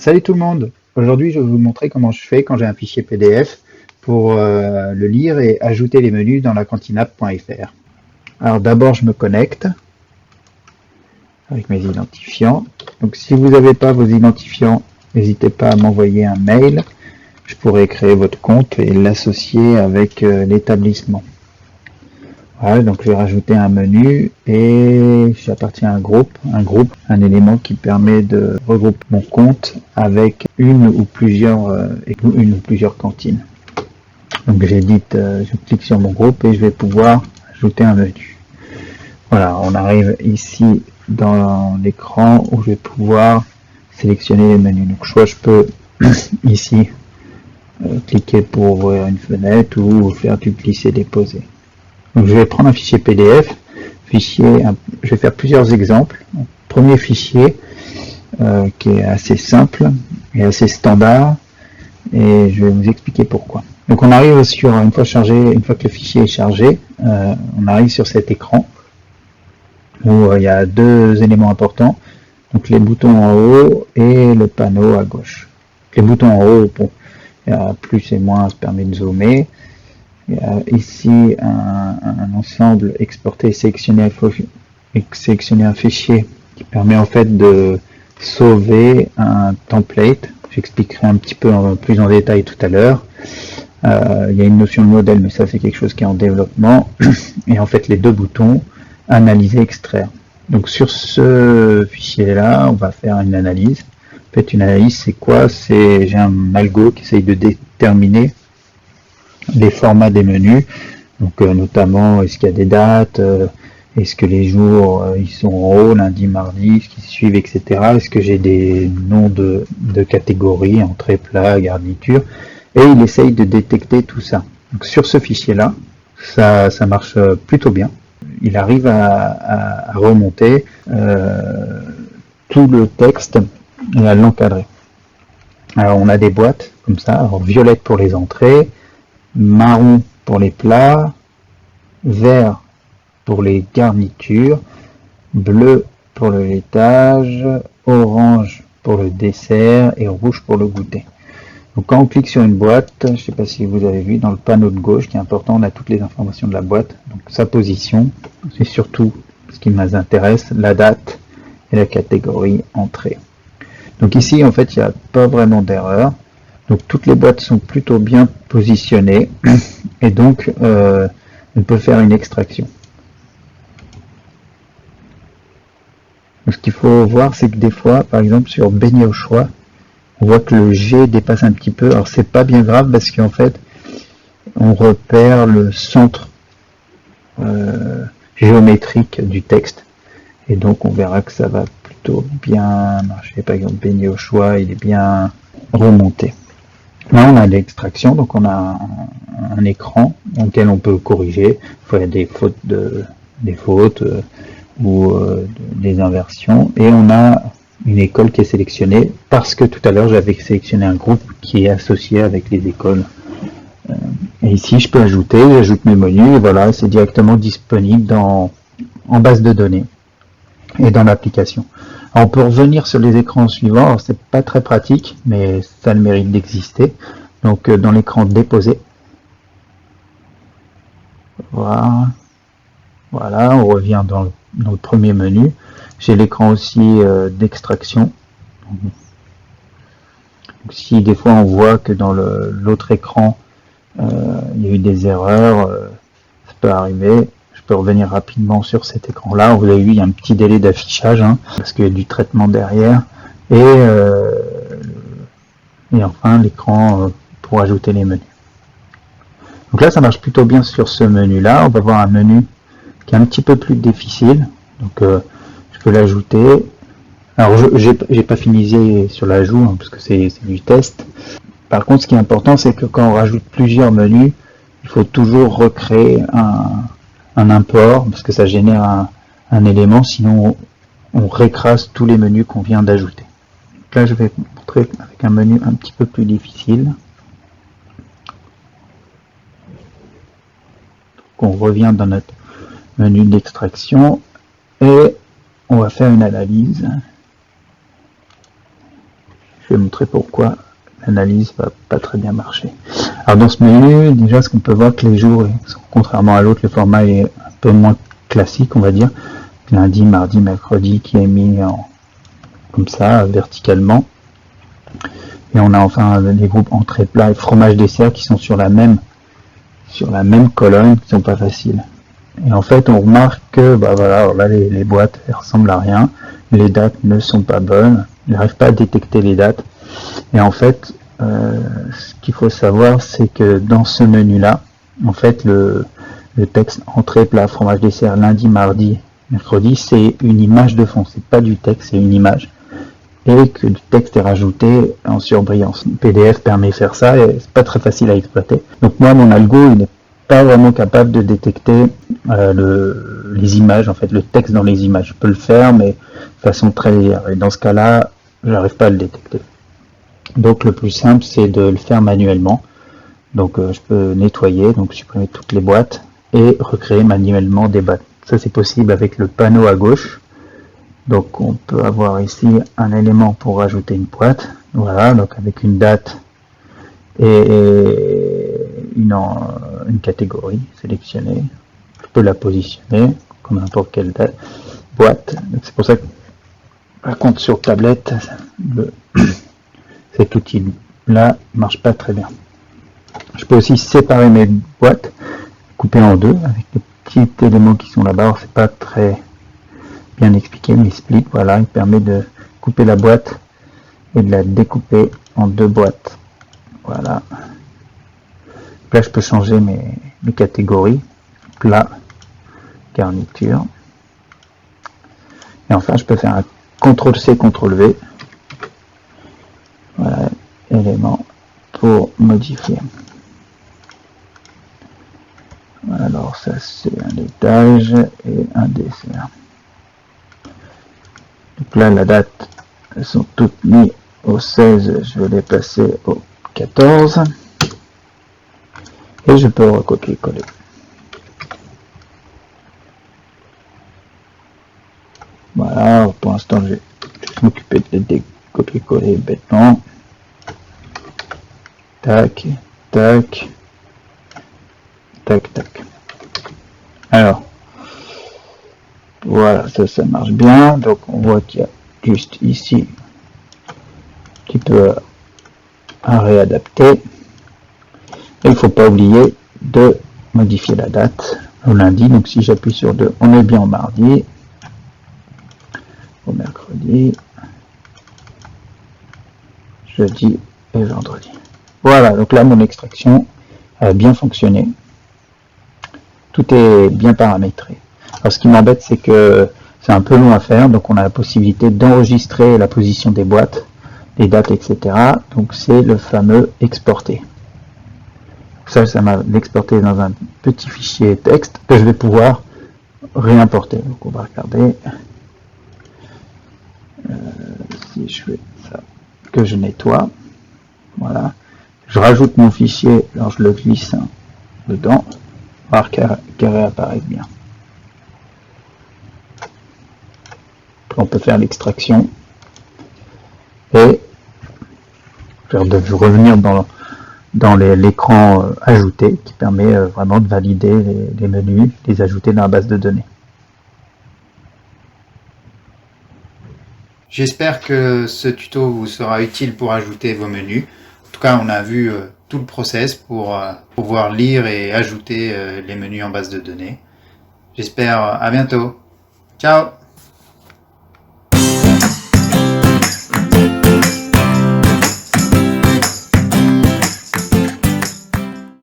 Salut tout le monde! Aujourd'hui, je vais vous montrer comment je fais quand j'ai un fichier PDF pour le lire et ajouter les menus dans la cantinapp.fr. Alors d'abord, je me connecte avec mes identifiants. Donc si vous n'avez pas vos identifiants, n'hésitez pas à m'envoyer un mail. Je pourrais créer votre compte et l'associer avec l'établissement. Voilà, donc je vais rajouter un menu et j'appartiens à un élément qui permet de regrouper mon compte avec une ou plusieurs cantines. Donc j'édite, je clique sur mon groupe et je vais pouvoir ajouter un menu. Voilà, on arrive ici dans l'écran où je vais pouvoir sélectionner les menus. Donc soit je peux ici cliquer pour ouvrir une fenêtre ou faire du glisser-déposer. Donc je vais prendre un fichier PDF, je vais faire plusieurs exemples. Premier fichier qui est assez simple et assez standard, et je vais vous expliquer pourquoi. Donc on arrive sur, une fois que le fichier est chargé, on arrive sur cet écran où il y a deux éléments importants, donc les boutons en haut et le panneau à gauche. Les boutons en haut, bon, il y a plus et moins, ça permet de zoomer. Il y a ici un ensemble exporté et sélectionner un fichier qui permet en fait de sauver un template. J'expliquerai un petit peu plus en détail tout à l'heure. Il y a une notion de modèle, mais ça c'est quelque chose qui est en développement. Et en fait les deux boutons, analyser, extraire. Donc sur ce fichier là, on va faire une analyse. En fait une analyse c'est quoi? J'ai un algo qui essaye de déterminer les formats des menus, donc notamment est-ce qu'il y a des dates, est-ce que les jours ils sont en haut, lundi, mardi, ce qui suivent, etc. Est-ce que j'ai des noms de catégories, entrée, plat, garniture, et il essaye de détecter tout ça. Donc sur ce fichier là, ça marche plutôt bien. Il arrive à remonter tout le texte et à l'encadrer. Alors on a des boîtes comme ça, alors violette pour les entrées, marron pour les plats, vert pour les garnitures, bleu pour le laitage, orange pour le dessert et rouge pour le goûter. Donc quand on clique sur une boîte, je ne sais pas si vous avez vu dans le panneau de gauche qui est important, on a toutes les informations de la boîte, donc sa position, c'est surtout ce qui m'intéresse, la date et la catégorie entrée. Donc ici en fait il n'y a pas vraiment d'erreur. Donc toutes les boîtes sont plutôt bien positionnées et donc on peut faire une extraction. Donc, ce qu'il faut voir, c'est que des fois, par exemple sur beignet au choix, on voit que le G dépasse un petit peu. Alors c'est pas bien grave parce qu'en fait on repère le centre géométrique du texte et donc on verra que ça va plutôt bien marcher. Par exemple beignet au choix, il est bien remonté. Là, on a l'extraction, donc on a un écran dans lequel on peut corriger. Il y a des fautes ou des inversions. Et on a une école qui est sélectionnée parce que tout à l'heure, j'avais sélectionné un groupe qui est associé avec les écoles. Et ici, je peux ajouter, j'ajoute mes menus et voilà, c'est directement disponible en base de données et dans l'application. On peut revenir sur les écrans suivants, c'est pas très pratique, mais ça a le mérite d'exister. Donc dans l'écran déposé, voilà, on revient dans le premier menu. J'ai l'écran aussi d'extraction. Si des fois on voit que dans l'autre écran, il y a eu des erreurs, ça peut arriver. Je peux revenir rapidement sur cet écran là. Vous avez vu, il y a un petit délai d'affichage parce qu'il y a du traitement derrière et enfin l'écran pour ajouter les menus. Donc là ça marche plutôt bien sur ce menu là. On va voir un menu qui est un petit peu plus difficile, donc je peux l'ajouter. Alors j'ai pas finalisé sur l'ajout parce que c'est du test. Par contre ce qui est important, c'est que quand on rajoute plusieurs menus, il faut toujours recréer un import parce que ça génère un élément, sinon on récrase tous les menus qu'on vient d'ajouter. Là je vais montrer avec un menu un petit peu plus difficile. Donc, on revient dans notre menu d'extraction et on va faire une analyse. je vais montrer pourquoi l'analyse va pas très bien marcher. Alors dans ce menu, déjà, ce qu'on peut voir que les jours, contrairement à l'autre, le format est un peu moins classique, on va dire. Lundi, mardi, mercredi, qui est mis comme ça, verticalement. Et on a enfin les groupes entrée, plat et fromage dessert qui sont sur la même colonne, qui sont pas faciles. Et en fait, on remarque que, voilà, alors là, les boîtes, elles ressemblent à rien. Les dates ne sont pas bonnes. Il n'arrive pas à détecter les dates. Et en fait, ce qu'il faut savoir, c'est que dans ce menu-là, en fait, le texte entrée, plat, fromage, dessert, lundi, mardi, mercredi, c'est une image de fond. C'est pas du texte, c'est une image. Et que du texte est rajouté en surbrillance. PDF permet de faire ça et c'est pas très facile à exploiter. Donc moi, mon algo, il n'est pas vraiment capable de détecter les images, en fait, le texte dans les images. Je peux le faire, mais de façon très légère. Et dans ce cas-là, j'arrive pas à le détecter. Donc le plus simple, c'est de le faire manuellement. Donc je peux nettoyer, donc supprimer toutes les boîtes et recréer manuellement des boîtes. Ça, c'est possible avec le panneau à gauche. Donc on peut avoir ici un élément pour rajouter une boîte. Voilà, donc avec une date et une catégorie sélectionnée. Je peux la positionner comme n'importe quelle boîte. C'est pour ça que, par contre, sur tablette, cet outil-là ne marche pas très bien. Je peux aussi séparer mes boîtes, couper en deux avec les petits éléments qui sont là-bas. C'est pas très bien expliqué, mais split, voilà, il permet de couper la boîte et de la découper en deux boîtes. Voilà. Là, je peux changer mes catégories. Plat, garniture. Et enfin, je peux faire un CTRL-C, CTRL-V. Voilà, élément pour modifier. Voilà, alors ça, c'est un étage et un dessert. Donc là, la date, elles sont toutes mises au 16, je vais les passer au 14. Et je peux recopier-coller. Voilà, pour l'instant, je vais m'occuper de les copier-coller bêtement. Tac, tac, tac, tac. Alors, voilà, ça marche bien. Donc, on voit qu'il y a juste ici un petit peu à réadapter. Et il ne faut pas oublier de modifier la date au lundi. Donc si j'appuie sur 2, on est bien au mardi, au mercredi, jeudi et vendredi. Voilà, donc là mon extraction a bien fonctionné. Tout est bien paramétré. Alors ce qui m'embête, c'est que c'est un peu long à faire. Donc on a la possibilité d'enregistrer la position des boîtes, les dates, etc. Donc c'est le fameux exporter. Ça m'a exporté dans un petit fichier texte que je vais pouvoir réimporter. Donc on va regarder si je fais ça, que je nettoie. Voilà. Je rajoute mon fichier, alors je le glisse dedans, voir qu'il réapparaît bien. On peut faire l'extraction et faire de revenir dans l'écran ajouté qui permet vraiment de valider les menus, les ajouter dans la base de données. J'espère que ce tuto vous sera utile pour ajouter vos menus. En tout cas, on a vu tout le process pour pouvoir lire et ajouter les menus en base de données. J'espère à bientôt. Ciao!